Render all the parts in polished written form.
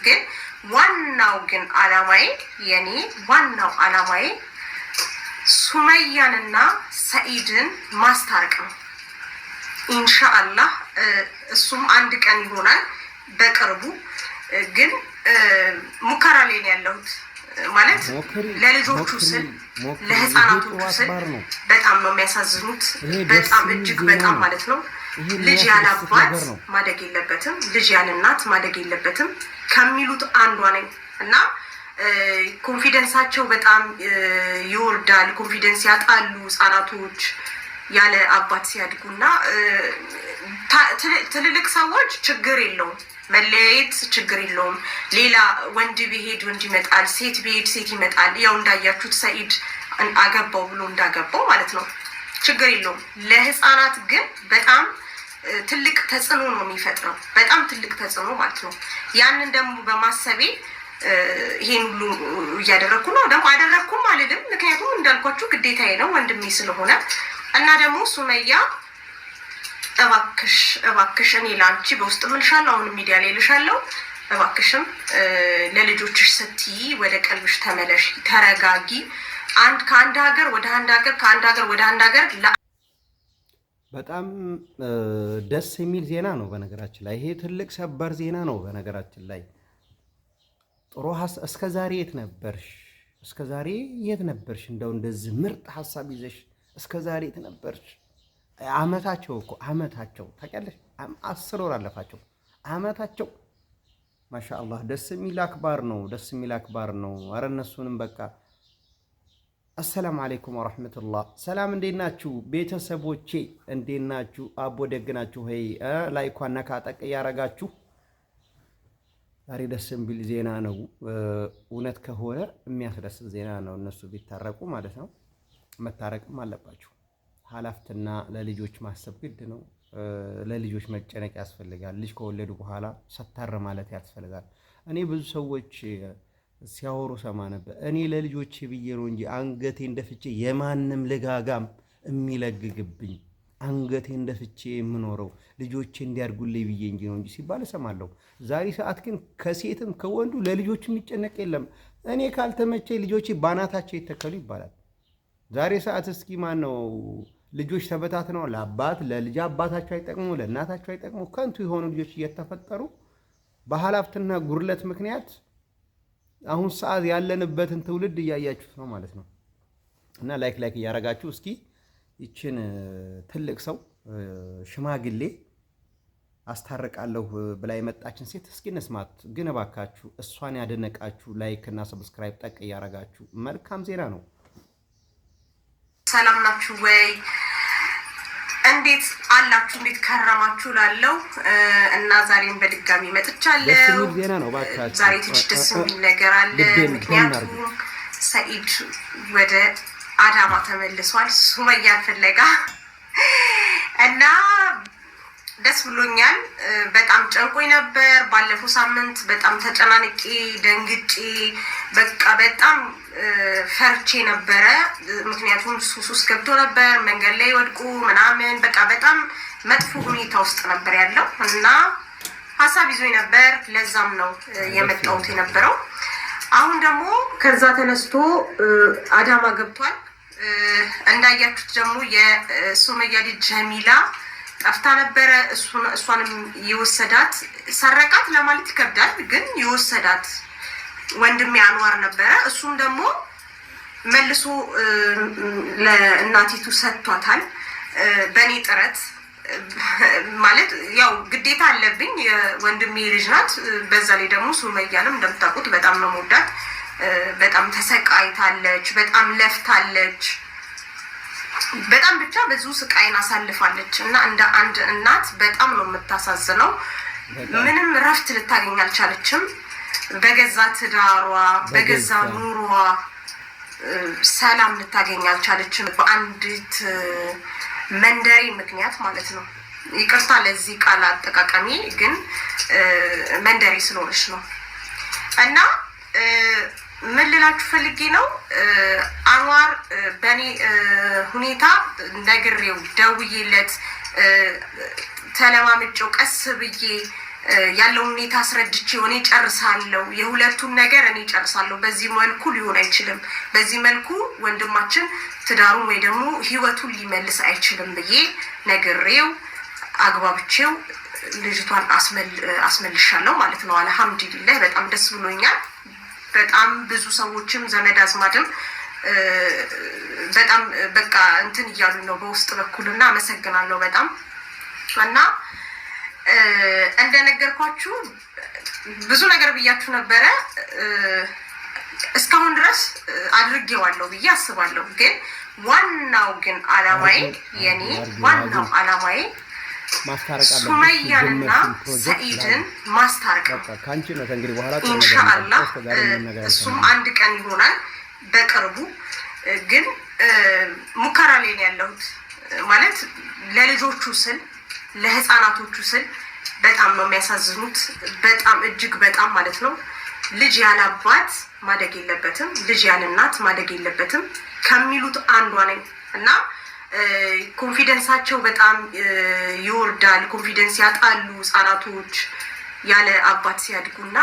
ግን ዋናው ግን አላማዬ የኔ ዋናው አላማዬ ሱመያንና ሰኢድን ማስታረቅ ነው። ኢንሻአላህ እሱም አንድ ቀን ይሆናል በቅርቡ። ግን ሙከራ ላይ ያለሁት ማለት ለልጆቹ ስል ለህፃናቶቹ ስል በጣም ነው የሚያሳዝኑት። በጣም እጅግ በጣም ማለት ነው። ልጅ ያለ አባት ማደግ የለበትም፣ ልጅ ያለ እናት ማደግ የለበትም ከሚሉት አንዷ ነኝ እና ኮንፊደንሳቸው በጣም ይወርዳል። ኮንፊደንስ ያጣሉ ህፃናቶች ያለ አባት ሲያድጉና ትልልቅ ሰዎች ችግር የለውም መለያየት ችግር የለውም። ሌላ ወንድ ቢሄድ ወንድ ይመጣል፣ ሴት ቢሄድ ሴት ይመጣል። ያው እንዳያችሁት ሰኢድ አገባው ብሎ እንዳገባው ማለት ነው። ችግር የለውም። ለህፃናት ግን በጣም ትልቅ ተጽዕኖ ነው የሚፈጥረው፣ በጣም ትልቅ ተጽዕኖ ማለት ነው። ያንን ደግሞ በማሰቤ ይሄን ሁሉ እያደረኩ ነው። ደግሞ አደረኩም አልልም፣ ምክንያቱም እንዳልኳችሁ ግዴታዬ ነው ወንድሜ ስለሆነ እና ደግሞ ሱመያ እባክሽ እኔ ላንቺ በውስጥ ምልሻለሁ፣ አሁን ሚዲያ ላይ ልሻለሁ። እባክሽም ለልጆችሽ ስትይ ወደ ቀልብሽ ተመለሽ፣ ተረጋጊ። ከአንድ ሀገር ወደ አንድ ሀገር ከአንድ ሀገር ወደ አንድ ሀገር በጣም ደስ የሚል ዜና ነው። በነገራችን ላይ ይሄ ትልቅ ሰበር ዜና ነው። በነገራችን ላይ ጥሩ እስከ ዛሬ የት ነበርሽ? እስከ ዛሬ የት ነበርሽ? እንደው እንደዚህ ምርጥ ሀሳብ ይዘሽ እስከ ዛሬ የት ነበርሽ? አመታቸው እኮ አመታቸው ታውቂያለሽ፣ 10 ወር አለፋቸው አመታቸው። ማሻአላህ ደስ የሚል አክባር ነው፣ ደስ የሚል አክባር ነው። አረ እነሱንም በቃ አሰላሙ አለይኩም ወራህመቱላህ። ሰላም እንዴት ናችሁ ቤተሰቦቼ? እንዴት ናችሁ? አቦ ደግ ናችሁ? ሄይ ላይኳን ነካ ጠቅ ያረጋችሁ። ዛሬ ደስ የሚል ዜና ነው። እውነት ከሆነ የሚያስደስት ዜና ነው። እነሱ ቢታረቁ ማለት ነው። መታረቅም አለባቸው። ሀላፍትና ለልጆች ማሰብ ግድ ነው። ለልጆች መጨነቅ ያስፈልጋል። ልጅ ከወለዱ በኋላ ሰታር ማለት ያስፈልጋል። እኔ ብዙ ሰዎች ሲያወሩ ሰማ ነበር። እኔ ለልጆቼ ብዬ ነው እንጂ አንገቴን ደፍቼ የማንም ልጋጋም የሚለግግብኝ አንገቴን ደፍቼ የምኖረው ልጆቼ እንዲያድጉልኝ ብዬ እንጂ ነው እንጂ ሲባል እሰማለሁ። ዛሬ ሰዓት ግን ከሴትም ከወንዱ ለልጆቹ የሚጨነቅ የለም። እኔ ካልተመቼ ልጆቼ ባናታቸው ይተከሉ ይባላል። ዛሬ ሰዓት እስኪ ማን ነው ልጆች ተበታትነው ለአባት ለልጅ አባታቸው አይጠቅሙ ለእናታቸው አይጠቅሙ ከንቱ የሆኑ ልጆች እየተፈጠሩ በሀላፍትና ጉርለት ምክንያት አሁን ሰዓት ያለንበትን ትውልድ እያያችሁት ነው ማለት ነው። እና ላይክ እያረጋችሁ እስኪ ይችን ትልቅ ሰው ሽማግሌ አስታርቃለሁ ብላ የመጣችን ሴት እስኪ እንስማት። ግን እባካችሁ እሷን ያደነቃችሁ ላይክ እና ሰብስክራይብ ጠቅ እያረጋችሁ መልካም ዜና ነው። ሰላም ናችሁ ወይ? እንዴት አላችሁ? እንዴት ከረማችሁ? ላለው እና ዛሬም በድጋሚ መጥቻለሁ። ዛሬ ትንሽ ደስ የሚል ነገር አለ። ምክንያቱም ሰኢድ ወደ አዳማ ተመልሷል ሱመያን ፍለጋ እና ደስ ብሎኛል። በጣም ጨንቆኝ ነበር ባለፈው ሳምንት። በጣም ተጨናንቄ ደንግጬ በቃ በጣም ፈርቼ ነበረ። ምክንያቱም ሱስ ውስጥ ገብቶ ነበር፣ መንገድ ላይ ወድቁ ምናምን በቃ በጣም መጥፎ ሁኔታ ውስጥ ነበር ያለው እና ሀሳብ ይዞኝ ነበር። ለዛም ነው የመጣሁት የነበረው። አሁን ደግሞ ከዛ ተነስቶ አዳማ ገብቷል። እንዳያችሁት ደግሞ የሱመያ ልጅ ጀሚላ ጠፍታ ነበረ። እሷንም የወሰዳት ሰረቃት ለማለት ይከብዳል፣ ግን የወሰዳት ወንድሜ አንዋር ነበረ። እሱም ደግሞ መልሶ ለእናቲቱ ሰጥቷታል በእኔ ጥረት ማለት ያው ግዴታ አለብኝ። የወንድሜ ልጅ ናት። በዛ ላይ ደግሞ ሱመያንም እንደምታውቁት በጣም ነው የምወዳት። በጣም ተሰቃይታለች፣ በጣም ለፍታለች፣ በጣም ብቻ ብዙ ስቃይን አሳልፋለች እና እንደ አንድ እናት በጣም ነው የምታሳዝነው። ምንም ረፍት ልታገኝ አልቻለችም። በገዛ ትዳሯ በገዛ ኑሯ ሰላም ልታገኝ አልቻለችም። በአንዲት መንደሬ ምክንያት ማለት ነው። ይቅርታ ለዚህ ቃል አጠቃቀሚ፣ ግን መንደሬ ስለሆነች ነው። እና ምን ልላችሁ ፈልጌ ነው፣ አንዋር በእኔ ሁኔታ ነግሬው ደውዬለት ተለማምጬው ቀስ ብዬ ያለውን ሁኔታ አስረድቼው እኔ ጨርሳለሁ፣ የሁለቱን ነገር እኔ ጨርሳለሁ። በዚህ መልኩ ሊሆን አይችልም፣ በዚህ መልኩ ወንድማችን ትዳሩን ወይ ደግሞ ህይወቱን ሊመልስ አይችልም ብዬ ነግሬው አግባብቼው ልጅቷን አስመልሻለሁ ማለት ነው። አልሐምዱሊላህ በጣም ደስ ብሎኛል። በጣም ብዙ ሰዎችም ዘመድ አዝማድም በጣም በቃ እንትን እያሉ ነው በውስጥ በኩልና አመሰግናለሁ በጣም እና እንደነገርኳችሁ ብዙ ነገር ብያችሁ ነበረ። እስካሁን ድረስ አድርጌዋለሁ ብዬ አስባለሁ። ግን ዋናው ግን አላማዬ የኔ ዋናው አላማዬ ሱመያንና ሰኢድን ማስታረቅ ነው። ኢንሻአላህ እሱም አንድ ቀን ይሆናል በቅርቡ። ግን ሙከራ ላይ ነው ያለሁት ማለት ለልጆቹ ስል ለህፃናቶቹ ስል በጣም ነው የሚያሳዝኑት። በጣም እጅግ በጣም ማለት ነው። ልጅ ያለ አባት ማደግ የለበትም፣ ልጅ ያለ እናት ማደግ የለበትም ከሚሉት አንዷ ነኝ እና ኮንፊደንሳቸው በጣም ይወርዳል። ኮንፊደንስ ያጣሉ ህፃናቶች ያለ አባት ሲያድጉና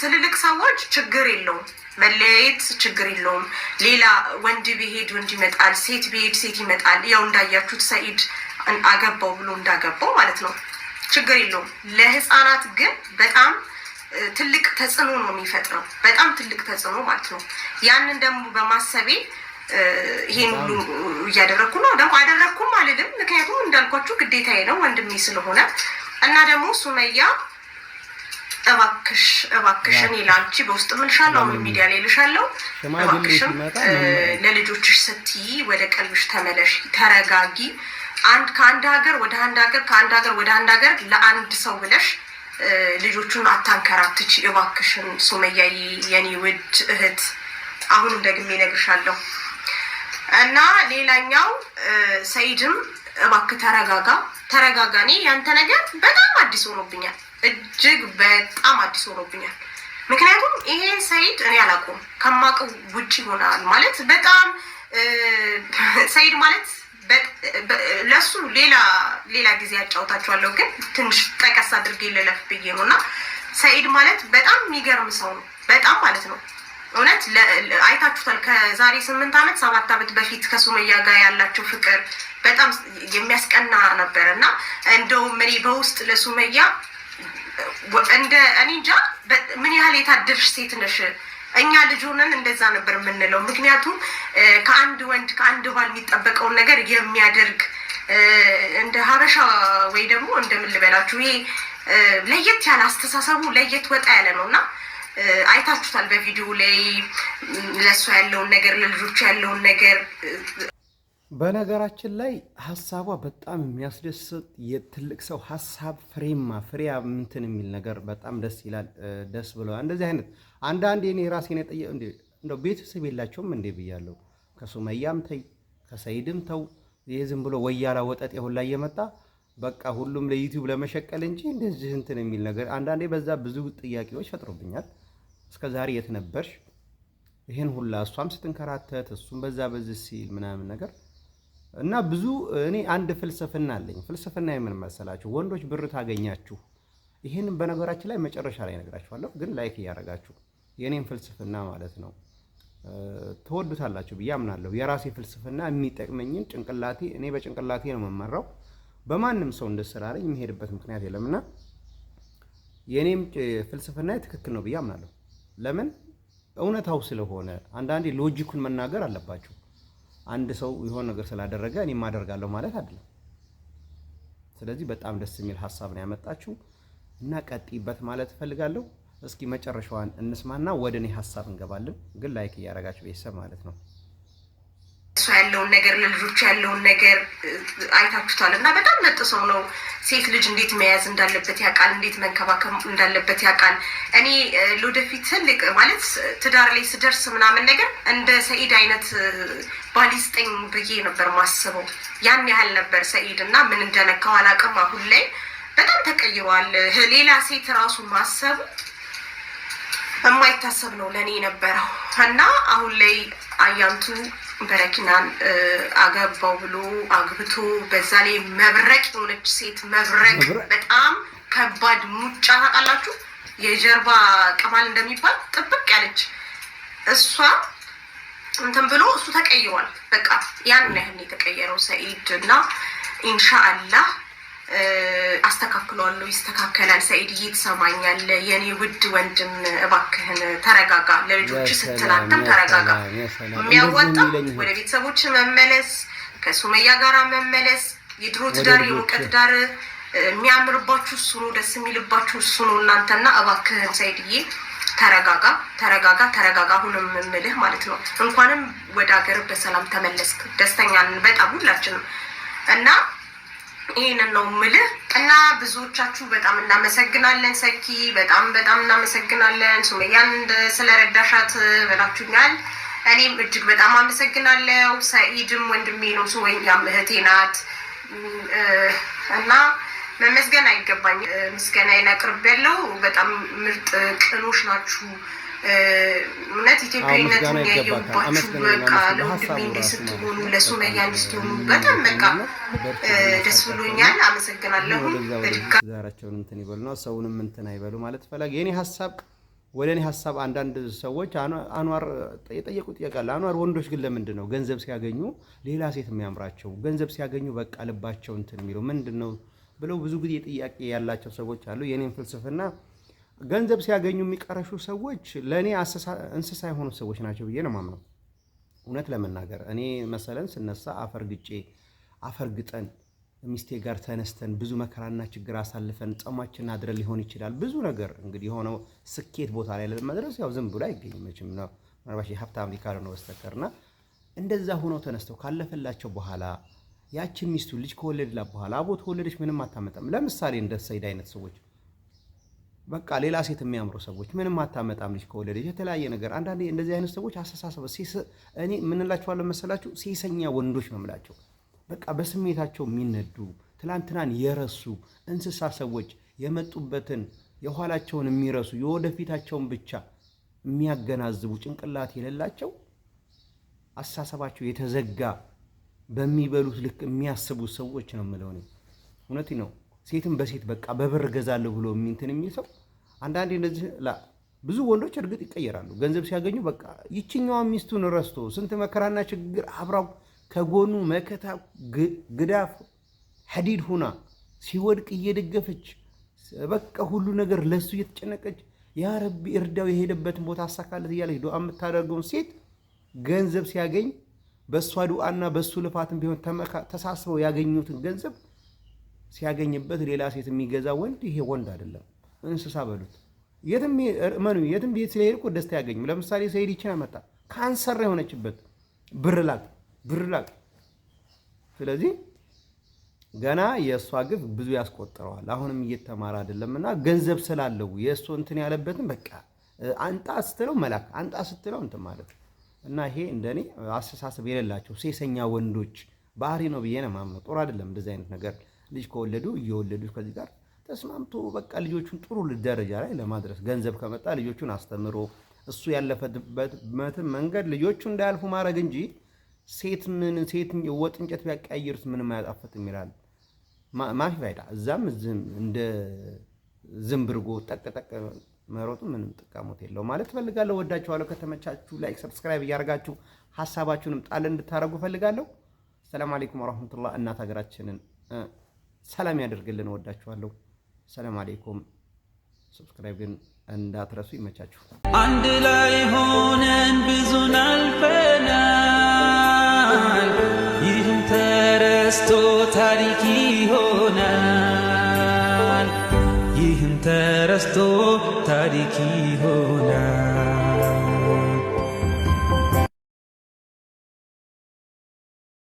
ትልልቅ ሰዎች ችግር የለውም መለያየት ችግር የለውም። ሌላ ወንድ ቢሄድ ወንድ ይመጣል፣ ሴት ቢሄድ ሴት ይመጣል። ያው እንዳያችሁት ሰኢድ አገባው ብሎ እንዳገባው ማለት ነው። ችግር የለውም። ለህፃናት ግን በጣም ትልቅ ተጽዕኖ ነው የሚፈጥረው፣ በጣም ትልቅ ተጽዕኖ ማለት ነው። ያንን ደግሞ በማሰቤ ይሄን ሁሉ እያደረግኩ ነው። ደግሞ አደረግኩም አልልም፣ ምክንያቱም እንዳልኳችሁ ግዴታዬ ነው ወንድሜ ስለሆነ እና ደግሞ ሱመያ እባክሽን ይላልቺ በውስጥ ምልሻለሁ፣ አሁን ሚዲያ ላይ ልሻለሁ። እባክሽን ለልጆችሽ ስትይ ወደ ቀልብሽ ተመለሽ፣ ተረጋጊ። ከአንድ ሀገር ወደ አንድ ሀገር ከአንድ ሀገር ወደ አንድ ሀገር ለአንድ ሰው ብለሽ ልጆቹን አታንከራትቺ እባክሽን ሱመያ የኔ ውድ እህት። አሁንም ደግሜ እነግርሻለሁ። እና ሌላኛው ሰኢድም እባክህ ተረጋጋ። እኔ ያንተ ነገር በጣም አዲስ ሆኖብኛል፣ እጅግ በጣም አዲስ ሆኖብኛል። ምክንያቱም ይሄን ሰኢድ እኔ አላውቀውም፣ ከማውቀው ውጭ ይሆናል ማለት በጣም ሰኢድ ማለት ለሱ ሌላ ጊዜ ያጫውታችኋለሁ፣ ግን ትንሽ ጠቀስ አድርጌ ልለፍ ብዬ ነው። እና ሰኢድ ማለት በጣም የሚገርም ሰው ነው፣ በጣም ማለት ነው። እውነት አይታችሁታል። ከዛሬ 8 ዓመት 7 ዓመት በፊት ከሱመያ ጋር ያላቸው ፍቅር በጣም የሚያስቀና ነበር። እና እንደውም እኔ በውስጥ ለሱመያ እኔ እንጃ ምን ያህል የታደርሽ ሴት ነሽ፣ እኛ ልጅ ሆነን እንደዛ ነበር የምንለው። ምክንያቱም ከአንድ ወንድ ከአንድ ባል የሚጠበቀውን ነገር የሚያደርግ እንደ ሀበሻ ወይ ደግሞ እንደምን ልበላችሁ ይሄ ለየት ያለ አስተሳሰቡ ለየት ወጣ ያለ ነው። እና አይታችሁታል በቪዲዮ ላይ ለእሷ ያለውን ነገር ለልጆቹ ያለውን ነገር። በነገራችን ላይ ሀሳቧ በጣም የሚያስደስት የትልቅ ሰው ሀሳብ ፍሬያ ምንትን የሚል ነገር በጣም ደስ ይላል። ደስ ብለዋል። እንደዚህ አይነት አንዳንድ የኔ ራሴን እንደው ቤተሰብ የላቸውም እንዴ ብያለሁ። ከሱመያም ተይ ከሰኢድም ተው። ይህ ዝም ብሎ ወያላ ወጠጥ ሁላ እየመጣ በቃ ሁሉም ለዩቲዩብ ለመሸቀል እንጂ እንደዚህ እንትን የሚል ነገር አንዳንዴ በዛ ብዙ ጥያቄዎች ፈጥሮብኛል። እስከ ዛሬ የት ነበርሽ? ይሄን ሁላ እሷም ስትንከራተት እሱም በዚህ ሲል ምናምን ነገር እና ብዙ እኔ አንድ ፍልስፍና አለኝ። ፍልስፍና የምን መሰላችሁ? ወንዶች ብር ታገኛችሁ። ይሄንን በነገራችን ላይ መጨረሻ ላይ እነግራችኋለሁ፣ ግን ላይክ እያደረጋችሁ የኔን ፍልስፍና ማለት ነው ትወዱታላችሁ ብዬ አምናለሁ። የራሴ ፍልስፍና የሚጠቅመኝን ጭንቅላቴ እኔ በጭንቅላቴ ነው የምመራው። በማንም ሰው እንደስራለኝ የሚሄድበት ምክንያት የለምና የኔም ፍልስፍና ትክክል ነው ብዬ አምናለሁ። ለምን? እውነታው ስለሆነ። አንዳንዴ ሎጂኩን መናገር አለባችሁ። አንድ ሰው የሆነ ነገር ስላደረገ እኔም አደርጋለሁ ማለት አይደለም። ስለዚህ በጣም ደስ የሚል ሀሳብ ነው ያመጣችሁ እና ቀጥይበት ማለት እፈልጋለሁ። እስኪ መጨረሻዋን እንስማና ወደ እኔ ሀሳብ እንገባለን። ግን ላይክ እያደረጋችሁ ቤተሰብ ማለት ነው እሷ ያለውን ነገር ለልጆቹ ያለውን ነገር አይታችሁታል። እና በጣም ነጥ ሰው ነው። ሴት ልጅ እንዴት መያዝ እንዳለበት ያውቃል፣ እንዴት መንከባከብ እንዳለበት ያውቃል። እኔ ለወደፊት ትልቅ ማለት ትዳር ላይ ስደርስ ምናምን ነገር እንደ ሰኢድ አይነት ባል ይስጠኝ ብዬ ነበር ማስበው። ያን ያህል ነበር ሰኢድ እና ምን እንደነካው አላውቅም። አሁን ላይ በጣም ተቀይሯል። ሌላ ሴት ራሱ ማሰቡ የማይታሰብ ነው ለእኔ የነበረው እና አሁን ላይ አያንቱ በረኪናን አገባው ብሎ አግብቶ በዛ ላይ መብረቅ የሆነች ሴት መብረቅ በጣም ከባድ ሙጫ ታውቃላችሁ የጀርባ ቅማል እንደሚባል ጥብቅ ያለች እሷ እንትን ብሎ እሱ ተቀይሯል በቃ ያን ያህል የተቀየረው ሰኢድ እና ኢንሻአላህ አስተካክሏለሁ ይስተካከላል ሰኢድ ይተሰማኛል የኔ ውድ ወንድም እባክህን ተረጋጋ ለልጆች ስትላተም ተረጋጋ የሚያዋጣው ወደ ቤተሰቦች መመለስ ከሱመያ ጋራ መመለስ የድሮ ትዳር የውቀት ዳር የሚያምርባችሁ እሱ ነው ደስ የሚልባችሁ እሱ ነው እናንተና እባክህን ሰኢድዬ ተረጋጋ አሁንም የምልህ ማለት ነው እንኳንም ወደ ሀገር በሰላም ተመለስክ ደስተኛ ነን በጣም ሁላችንም እና ይሄንን ነው የምልህ እና ብዙዎቻችሁ በጣም እናመሰግናለን ሰኪ በጣም እናመሰግናለን ሱመያን ስለረዳሻት ብላችሁኛል እኔም እጅግ በጣም አመሰግናለሁ ሰኢድም ወንድሜ ነው ሱመያም እህቴ ናት እና መመስገን አይገባኝ ምስጋናዬን አቅርቤያለሁ በጣም ምርጥ ቅኖች ናችሁ እውነት ኢትዮጵያዊነትን ያየሁባችሁ በቃ ለወንድሜ እንደስትሆኑ ለሱመያ እንደስትሆኑ በጣም በቃ ደስ ብሎኛል አመሰግናለሁ ዛራቸውን እንትን ይበሉና ሰውንም እንትን አይበሉ ማለት ፈላጊ የኔ ሐሳብ ወደ እኔ ሐሳብ አንዳንድ ሰዎች አንዋር የጠየቁት ይቀርላል አንዋር ወንዶች ግን ለምንድን ነው ገንዘብ ሲያገኙ ሌላ ሴት የሚያምራቸው ገንዘብ ሲያገኙ በቃ ልባቸው እንትን የሚለው ምንድነው ብለው ብዙ ጊዜ ጥያቄ ያላቸው ሰዎች አሉ የኔን ፍልስፍና ገንዘብ ሲያገኙ የሚቀረሹ ሰዎች ለኔ እንስሳ የሆኑ ሰዎች ናቸው ብዬ ነው ማምነው እውነት ለመናገር እኔ መሰለን ስነሳ አፈርግጠን ሚስቴ ጋር ተነስተን ብዙ መከራና ችግር አሳልፈን ጾማችን አድረ ሊሆን ይችላል ብዙ ነገር እንግዲህ ሆነው ስኬት ቦታ ላይ ለመድረስ ያው ዝም ብሎ አይገኝም መቼም ነው ማርባሽ ሀብታም ሊካር ነው ወስተከርና እንደዛ ሆነው ተነስተው ካለፈላቸው በኋላ ያቺን ሚስቱ ልጅ ከወለደላ በኋላ አቦት ወለደች ምንም አታመጣም ለምሳሌ እንደ ሰይድ አይነት ሰዎች በቃ ሌላ ሴት የሚያምሩ ሰዎች ምንም አታመጣም ልጅ ከወለደች የተለያየ ነገር አንዳንዴ እንደዚህ አይነት ሰዎች አስተሳሰብ እኔ ምን እላችኋለሁ መሰላችሁ ሴሰኛ ወንዶች ነው የምላቸው በቃ በስሜታቸው የሚነዱ ትላንትናን የረሱ እንስሳ ሰዎች የመጡበትን የኋላቸውን የሚረሱ የወደፊታቸውን ብቻ የሚያገናዝቡ ጭንቅላት የሌላቸው አስተሳሰባቸው የተዘጋ በሚበሉት ልክ የሚያስቡ ሰዎች ነው የምለው ነው እውነቴ ነው ሴትም በሴት በቃ በብር ገዛለሁ ብሎ እንትን የሚል ሰው አንዳንዴ እንደዚህ ብዙ ወንዶች እርግጥ ይቀየራሉ ገንዘብ ሲያገኙ በቃ ይችኛው ሚስቱን ረስቶ ስንት መከራና ችግር አብራው ከጎኑ መከታ ግዳፍ ሐዲድ ሆና ሲወድቅ እየደገፈች በቃ ሁሉ ነገር ለሱ እየተጨነቀች ያ ረቢ እርዳው የሄደበትን ቦታ አሳካለት እያለች ዱዓ የምታደርገው ሴት ገንዘብ ሲያገኝ በሷ ዱዓና በሱ ልፋትም ቢሆን ተሳስበው ያገኙትን ገንዘብ ሲያገኝበት ሌላ ሴት የሚገዛ ወንድ ይሄ ወንድ አይደለም እንስሳ በሉት የትም ቤት ሲሄድ እኮ ደስታ ያገኝ ለምሳሌ ሰይድ ይችና መጣ ካንሰር የሆነችበት ብርላቅ ስለዚህ ገና የእሷ ግፍ ብዙ ያስቆጥረዋል አሁንም እየተማረ አይደለምና ገንዘብ ስላለው የእሱ እንትን ያለበትን በቃ አንጣ ስትለው መላክ አንጣ ስትለው እንትን ማለት እና ይሄ እንደኔ አስተሳሰብ የሌላቸው ሴሰኛ ወንዶች ባህሪ ነው ብዬ ነው ማምነው ጥሩ አይደለም እንደዚህ አይነት ነገር ልጅ ከወለዱ እየወለዱ ከዚህ ጋር ተስማምቶ በቃ ልጆቹን ጥሩ ደረጃ ላይ ለማድረስ ገንዘብ ከመጣ ልጆቹን አስተምሮ እሱ ያለፈበት መንገድ ልጆቹ እንዳያልፉ ማድረግ እንጂ ሴት ወጥ እንጨት ቢያቀያይሩት ምንም አያጣፍጥም ይላል ማፊ ፋይዳ እዛም እንደ ዝምብርጎ ጠቅጠቅ መሮጡ ምንም ጥቃሞት የለው ማለት ፈልጋለሁ ወዳችኋለሁ ከተመቻችሁ ላይክ ሰብስክራይብ እያደረጋችሁ ሐሳባችሁንም ጣል እንድታረጉ ፈልጋለሁ ሰላም አለይኩም ወራህመቱላህ እናት ሀገራችንን ሰላም ያደርግልን ወዳችኋለሁ ሰላም አለይኩም ሰብስክራይብን እንዳትረሱ ይመቻችሁ አንድ ላይ ሆነን ብዙን አልፈናል ይህም ተረስቶ ታሪክ ይሆናል ይህም ተረስቶ ታሪክ ይሆናል